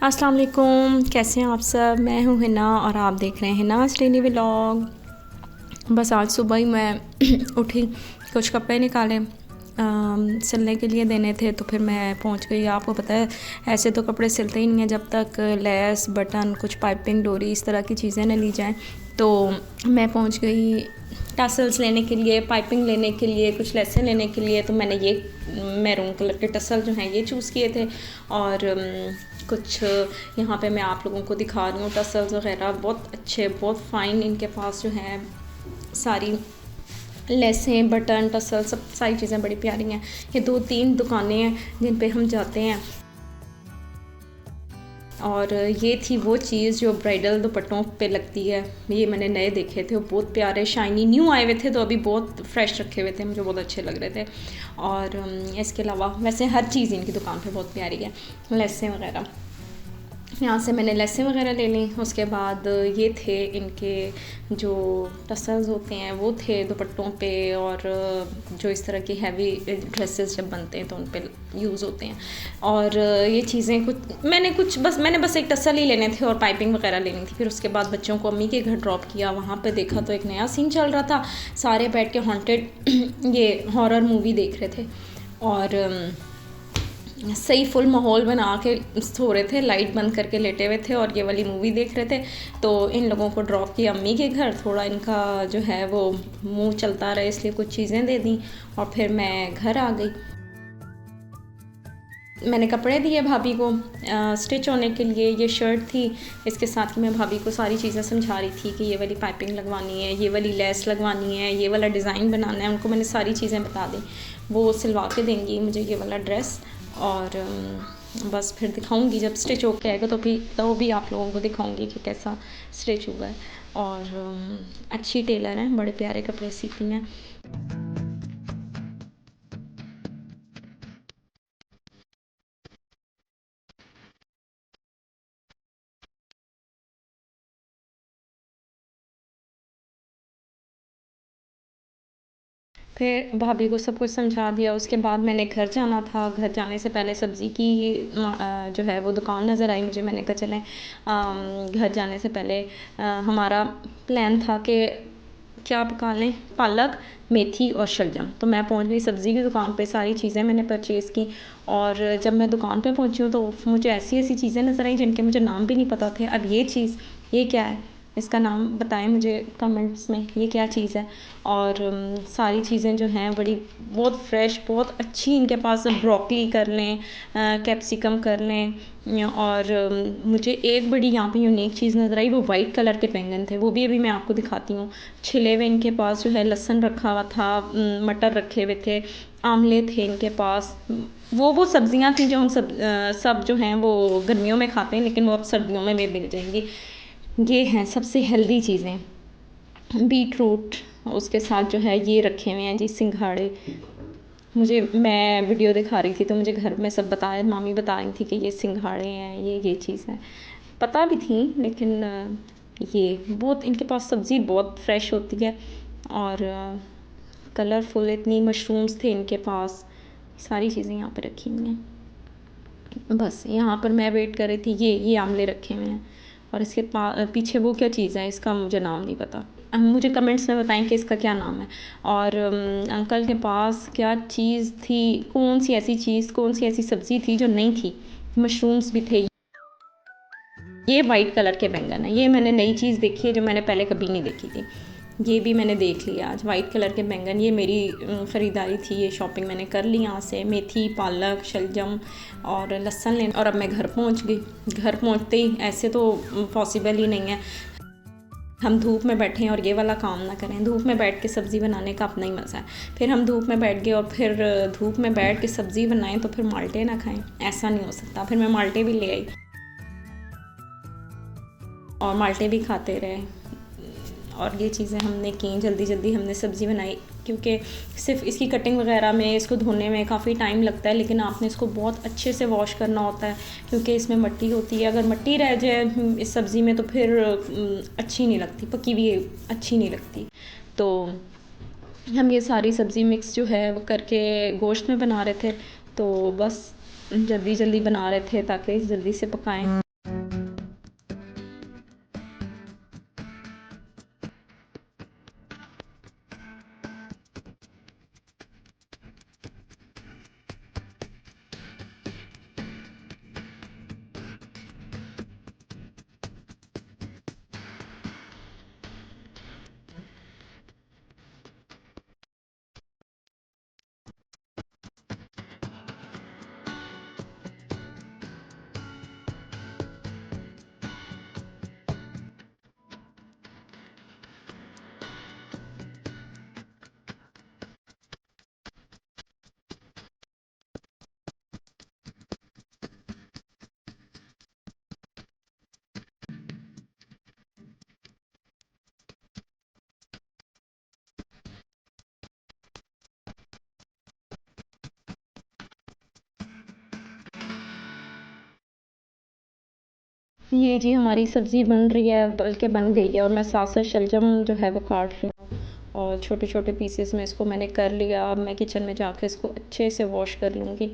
अस्सलाम वालेकुम, कैसे हैं आप सब। मैं हूँ हिना और आप देख रहे हैं हिनाज़ डेली व्लॉग। बस आज सुबह ही मैं उठी, कुछ कपड़े निकाले सिलने के लिए देने थे, तो फिर मैं पहुँच गई। आपको पता है ऐसे तो कपड़े सिलते ही नहीं हैं जब तक लेस बटन कुछ पाइपिंग डोरी इस तरह की चीज़ें न ली जाएं। तो मैं पहुँच गई टसल्स लेने के लिए, पाइपिंग लेने के लिए, कुछ लेसें लेने के लिए। तो मैंने ये मैरून कलर के टसल जो हैं ये चूज़ किए थे। और कुछ यहाँ पे मैं आप लोगों को दिखा रही हूँ टसल्स वगैरह बहुत अच्छे, बहुत फ़ाइन इनके पास जो हैं सारी लेसें बटन टसल सब सारी चीज़ें बड़ी प्यारी हैं। ये 2-3 दुकानें हैं जिन पे हम जाते हैं। और ये थी वो चीज़ जो ब्राइडल दुपट्टों पे लगती है। ये मैंने नए देखे थे, वो बहुत प्यारे शाइनी न्यू आए हुए थे, तो अभी बहुत फ्रेश रखे हुए थे, मुझे बहुत अच्छे लग रहे थे। और इसके अलावा वैसे हर चीज़ इनकी दुकान पे बहुत प्यारी है, लेसें वगैरह। यहाँ से मैंने लेसें वगैरह ले ली। उसके बाद ये थे इनके जो टसल्स होते हैं वो थे दुपट्टों पे, और जो इस तरह की हैवी ड्रेसेस जब बनते हैं तो उन पे यूज़ होते हैं। और ये चीज़ें मैंने बस एक टसल ही लेने थे और पाइपिंग वगैरह लेनी थी। फिर उसके बाद बच्चों को अम्मी के घर ड्रॉप किया। वहाँ पे देखा तो एक नया सीन चल रहा था, सारे बैठ के हॉन्टेड ये हॉरर मूवी देख रहे थे और सही फुल माहौल बना के सो रहे थे, लाइट बंद करके लेटे हुए थे और ये वाली मूवी देख रहे थे। तो इन लोगों को ड्रॉप किया अम्मी के घर, थोड़ा इनका जो है वो मुंह चलता रहे इसलिए कुछ चीज़ें दे दी और फिर मैं घर आ गई। मैंने कपड़े दिए भाभी को स्टिच होने के लिए। ये शर्ट थी, इसके साथ ही मैं भाभी को सारी चीज़ें समझा रही थी कि ये वाली पाइपिंग लगवानी है, ये वाली लेस लगवानी है, ये वाला डिज़ाइन बनाना है। उनको मैंने सारी चीज़ें बता दी, वो सिलवा के देंगी मुझे ये वाला ड्रेस। और बस फिर दिखाऊंगी जब स्टिच होके आएगा तो भी आप लोगों को दिखाऊंगी कि कैसा स्टिच हुआ है। और अच्छी टेलर हैं, बड़े प्यारे कपड़े सीती हैं। फिर भाभी को सब कुछ समझा दिया। उसके बाद मैंने घर जाना था। घर जाने से पहले सब्ज़ी की जो है वो दुकान नज़र आई मुझे। मैंने कहा चलें घर जाने से पहले हमारा प्लान था कि क्या पका लें, पालक मेथी और शलजम। तो मैं पहुंच गई सब्ज़ी की दुकान पे, सारी चीज़ें मैंने परचेज़ की। और जब मैं दुकान पे पहुंची हूँ तो मुझे ऐसी ऐसी चीज़ें नज़र आई जिनके मुझे नाम भी नहीं पता थे। अब ये क्या है, इसका नाम बताएं मुझे कमेंट्स में, ये क्या चीज़ है। और सारी चीज़ें जो हैं बहुत फ्रेश, बहुत अच्छी इनके पास। ब्रोकली कर लें, कैप्सिकम कर लें। और मुझे एक बड़ी यहाँ पे यूनिक चीज़ नज़र आई, वो वाइट कलर के बैंगन थे, वो भी अभी मैं आपको दिखाती हूँ। छिले हुए इनके पास जो है लहसुन रखा हुआ था, मटर रखे हुए थे, आमले थे इनके पास। वो सब्जियां थी जो हम सब जो हैं वो गर्मियों में खाते हैं, लेकिन वो अब सर्दियों में भी मिल जाएंगी। ये हैं सबसे हेल्दी चीज़ें, बीट रूट। उसके साथ जो है ये रखे हुए हैं जी सिंघाड़े। मैं वीडियो दिखा रही थी तो मुझे घर में सब मामी बता रही थी कि ये सिंघाड़े हैं, ये चीज़ है। पता भी थी, लेकिन ये बहुत इनके पास सब्ज़ी बहुत फ्रेश होती है। और कलरफुल इतनी मशरूम्स थे इनके पास, सारी चीज़ें यहाँ पे रखी हुई हैं। बस यहाँ पर मैं वेट कर रही थी। ये आमले रखे हुए हैं और इसके पीछे वो क्या चीज़ है, इसका मुझे नाम नहीं पता। मुझे कमेंट्स में बताएं कि इसका क्या नाम है। और अंकल के पास क्या चीज़ थी, कौन सी ऐसी सब्ज़ी थी जो नहीं थी। मशरूम्स भी थे। ये वाइट कलर के बैंगन है, ये मैंने नई चीज़ देखी है जो मैंने पहले कभी नहीं देखी थी। ये भी मैंने देख लिया आज, वाइट कलर के बैंगन। ये मेरी ख़रीदारी थी, ये शॉपिंग मैंने कर ली यहाँ से। मेथी, पालक, शलजम और लहसुन लेना। और अब मैं घर पहुँच गई। घर पहुँचते ही, ऐसे तो पॉसिबल ही नहीं है हम धूप में बैठें और ये वाला काम ना करें। धूप में बैठ के सब्ज़ी बनाने का अपना ही मज़ा है। फिर हम धूप में बैठ गए और फिर धूप में बैठ के सब्ज़ी बनाएं तो फिर माल्टे ना खाएं, ऐसा नहीं हो सकता। फिर मैं माल्टे भी ले आई और माल्टे भी खाते रहे। और ये चीज़ें हमने की, जल्दी जल्दी हमने सब्ज़ी बनाई, क्योंकि सिर्फ इसकी कटिंग वगैरह में, इसको धोने में काफ़ी टाइम लगता है, लेकिन आपने इसको बहुत अच्छे से वॉश करना होता है क्योंकि इसमें मिट्टी होती है। अगर मिट्टी रह जाए इस सब्ज़ी में तो फिर अच्छी नहीं लगती, पकी हुई अच्छी नहीं लगती। तो हम ये सारी सब्ज़ी मिक्स जो है वो करके गोश्त में बना रहे थे। तो बस जल्दी जल्दी बना रहे थे ताकि जल्दी से पकाएं। ये जी हमारी सब्ज़ी बन रही है, बल्कि बन गई है, और मैं साथ साथ शलजम जो है वो काट रही हूँ, और छोटे छोटे पीसेस में इसको मैंने कर लिया। अब मैं किचन में जाकर इसको अच्छे से वॉश कर लूँगी।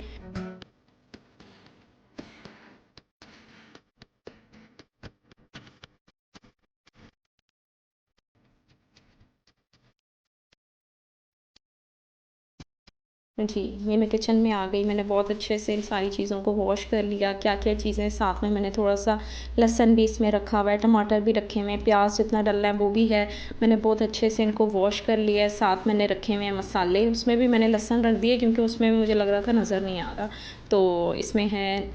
जी, ये मैं किचन में आ गई, मैंने बहुत अच्छे से इन सारी चीज़ों को वॉश कर लिया। क्या-क्या चीज़ें साथ में, मैंने थोड़ा-सा लहसुन भी इसमें रखा हुआ है, टमाटर भी रखे हुए हैं, प्याज़ जितना डलना है वो भी है। मैंने बहुत अच्छे से इनको वॉश कर लिया है। साथ मैंने रखे हुए हैं मसाले, उसमें भी मैंने लहसुन रख दिए क्योंकि उसमें भी मुझे लग रहा था नज़र नहीं आ रहा। तो इसमें है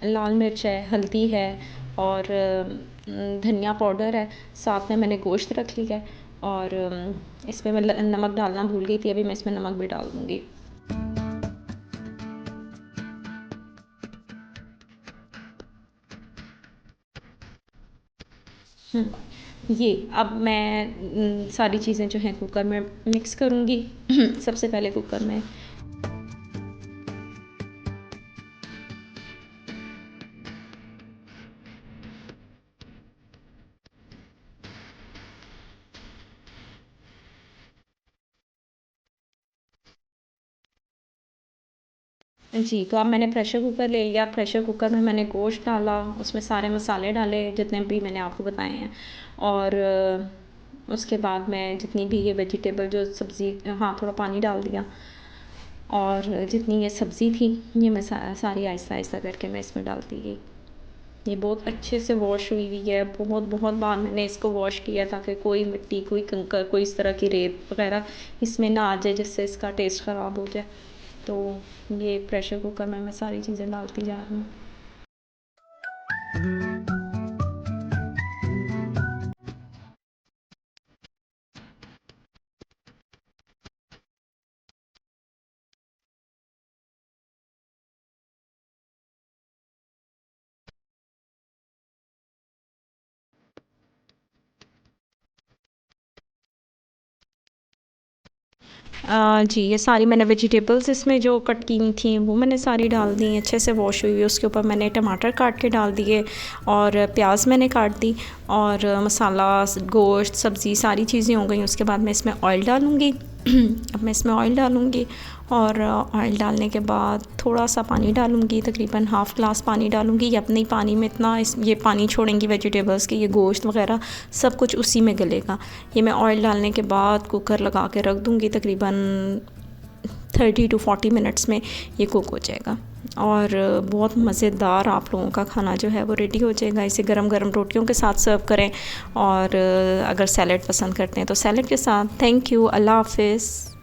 लाल मिर्च है, हल्दी है, और धनिया पाउडर है। साथ में मैंने गोश्त रख लिया है, और इसमें मैं नमक डालना भूल गई थी, अभी मैं इसमें नमक भी डाल दूँगी। ये अब मैं सारी चीज़ें जो हैं कुकर में मिक्स करूँगी। सबसे पहले कुकर में जी, तो अब मैंने प्रेशर कुकर ले लिया। प्रेशर कुकर में मैंने गोश्त डाला, उसमें सारे मसाले डाले जितने भी मैंने आपको बताए हैं, और उसके बाद मैं जितनी भी ये वेजिटेबल जो सब्ज़ी, हाँ, थोड़ा पानी डाल दिया, और जितनी ये सब्ज़ी थी ये मैं सारी आहिस्ता आहिस्ता करके मैं इसमें डालती गई। ये बहुत अच्छे से वॉश हुई हुई है, बहुत बहुत बार मैंने इसको वॉश किया ताकि कोई मिट्टी, कोई कंकर, कोई इस तरह की रेत वगैरह इसमें ना आ जाए जिससे इसका टेस्ट ख़राब हो जाए। तो ये प्रेशर कुकर में मैं सारी चीज़ें डालती जा रही हूँ। जी, ये सारी मैंने वेजिटेबल्स इसमें जो कट की थी वो मैंने सारी डाल दी, अच्छे से वॉश हुई हुई। उसके ऊपर मैंने टमाटर काट के डाल दिए, और प्याज मैंने काट दी, और मसाला, गोश्त, सब्ज़ी सारी चीज़ें हो गई। उसके बाद मैं इसमें ऑयल डालूँगी। अब मैं इसमें ऑयल डालूँगी, और ऑयल डालने के बाद थोड़ा सा पानी डालूँगी, तकरीबन हाफ़ ग्लास पानी डालूँगी। ये अपने ही पानी में इतना ये पानी छोड़ेंगी वेजिटेबल्स के, ये गोश्त वगैरह सब कुछ उसी में गलेगा। ये मैं ऑयल डालने के बाद कुकर लगा के रख दूँगी, तकरीबन 30 to 40 मिनट्स में ये कुक हो जाएगा, और बहुत मज़ेदार आप लोगों का खाना जो है वो रेडी हो जाएगा। इसे गरम गरम रोटियों के साथ सर्व करें, और अगर सैलड पसंद करते हैं तो सैलड के साथ। थैंक यू, अल्लाह हाफ़िज़।